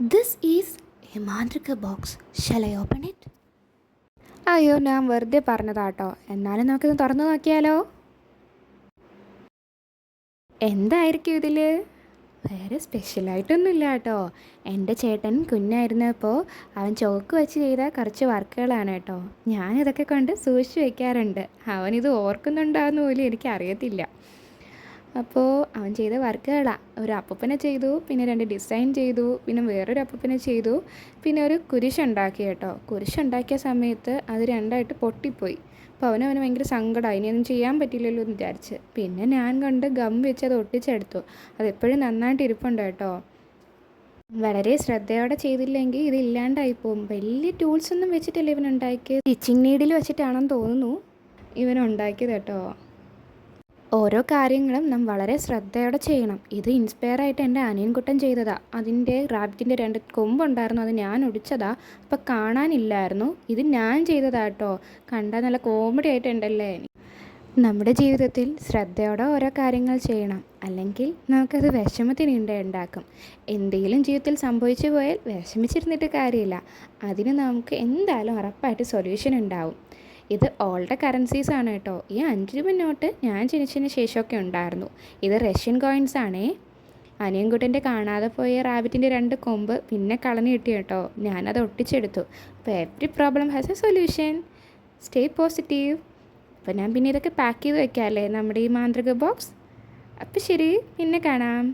This is a Mandrika box. Shall I open it? അയ്യോ ഞാൻ വെറുതെ പറഞ്ഞതാട്ടോ. എന്നാലും നമുക്കിത് തുറന്നു നോക്കിയാലോ? എന്തായിരിക്കും ഇതിൽ? വേറെ സ്പെഷ്യലായിട്ടൊന്നുമില്ല കേട്ടോ. എൻ്റെ ചേട്ടൻ കുഞ്ഞായിരുന്നപ്പോൾ അവൻ ചോക്ക് വെച്ച് ചെയ്ത കുറച്ച് വർക്കുകളാണ് കേട്ടോ. ഞാനിതൊക്കെ കൊണ്ട് സൂക്ഷിച്ച് വയ്ക്കാറുണ്ട്. അവനിത് ഓർക്കുന്നുണ്ടാകുന്ന പോലും എനിക്കറിയത്തില്ല. അപ്പോൾ അവൻ ചെയ്ത വർക്കുകളാണ്. ഒരു അപ്പൂപ്പനെ ചെയ്തു, പിന്നെ 2 ഡിസൈൻ ചെയ്തു, പിന്നെ വേറൊരു അപ്പൂപ്പനെ ചെയ്തു, പിന്നെ ഒരു കുരിശുണ്ടാക്കി കേട്ടോ. കുരിശുണ്ടാക്കിയ സമയത്ത് അത് രണ്ടായിട്ട് പൊട്ടിപ്പോയി. അപ്പോൾ അവന് ഭയങ്കര സങ്കടമായി. ഇനിയൊന്നും ചെയ്യാൻ പറ്റില്ലല്ലോ എന്ന് വിചാരിച്ച്. പിന്നെ ഞാൻ കണ്ട് ഗം വെച്ച് അത് ഒട്ടിച്ചെടുത്തു. അതെപ്പോഴും നന്നായിട്ട് ഇരിപ്പുണ്ട് കേട്ടോ. വളരെ ശ്രദ്ധയോടെ ചെയ്തില്ലെങ്കിൽ ഇത് ഇല്ലാണ്ടായിപ്പോവും. വലിയ ടൂൾസൊന്നും വെച്ചിട്ടല്ല ഇവൻ ഉണ്ടാക്കിയത്. സ്റ്റിച്ചിങ് നീഡിൽ വെച്ചിട്ടാണെന്ന് തോന്നുന്നു ഇവൻ ഉണ്ടാക്കിയത് കേട്ടോ. ഓരോ കാര്യങ്ങളും നാം വളരെ ശ്രദ്ധയോടെ ചെയ്യണം. ഇത് ഇൻസ്പയർ ആയിട്ട് എൻ്റെ അനിയൻകുട്ടൻ ചെയ്തതാണ്. അതിൻ്റെ റാബിറ്റിൻ്റെ 2 കൊമ്പുണ്ടായിരുന്നു, അത് ഞാൻ ഒടിച്ചതാണ്. അപ്പോൾ കാണാനില്ലായിരുന്നു. ഇത് ഞാൻ ചെയ്തതാട്ടോ. കണ്ടാൽ നല്ല കോമഡി ആയിട്ടുണ്ടല്ലേ. നമ്മുടെ ജീവിതത്തിൽ ശ്രദ്ധയോടെ ഓരോ കാര്യങ്ങൾ ചെയ്യണം, അല്ലെങ്കിൽ നമുക്കത് വിഷമത്തിന് ഉണ്ടാക്കും. എന്തെങ്കിലും ജീവിതത്തിൽ സംഭവിച്ചു പോയാൽ വിഷമിച്ചിരുന്നിട്ട് കാര്യമില്ല. അതിന് നമുക്ക് എന്തായാലും ഉറപ്പായിട്ട് സൊല്യൂഷൻ ഉണ്ടാവും. ഇത് ഓൾഡ് കറൻസീസ് ആണ് കേട്ടോ. ഈ 5 രൂപ നോട്ട് ഞാൻ ജനിച്ചതിന് ശേഷമൊക്കെ ഉണ്ടായിരുന്നു. ഇത് റഷ്യൻ കോയിൻസ് ആണേ. അനിയൻകുട്ടൻ്റെ കാണാതെ പോയ റാബിറ്റിൻ്റെ 2 കൊമ്പ് പിന്നെ കളഞ്ഞു കിട്ടി കേട്ടോ. ഞാനത് ഒട്ടിച്ചെടുത്തു. അപ്പോൾ every problem has A solution. Stay positive. അപ്പോൾ ഞാൻ പിന്നെ ഇതൊക്കെ പാക്ക് ചെയ്ത് വെക്കാമല്ലേ നമ്മുടെ ഈ മാന്ത്രിക ബോക്സ്. അപ്പോൾ ശരി, പിന്നെ കാണാം.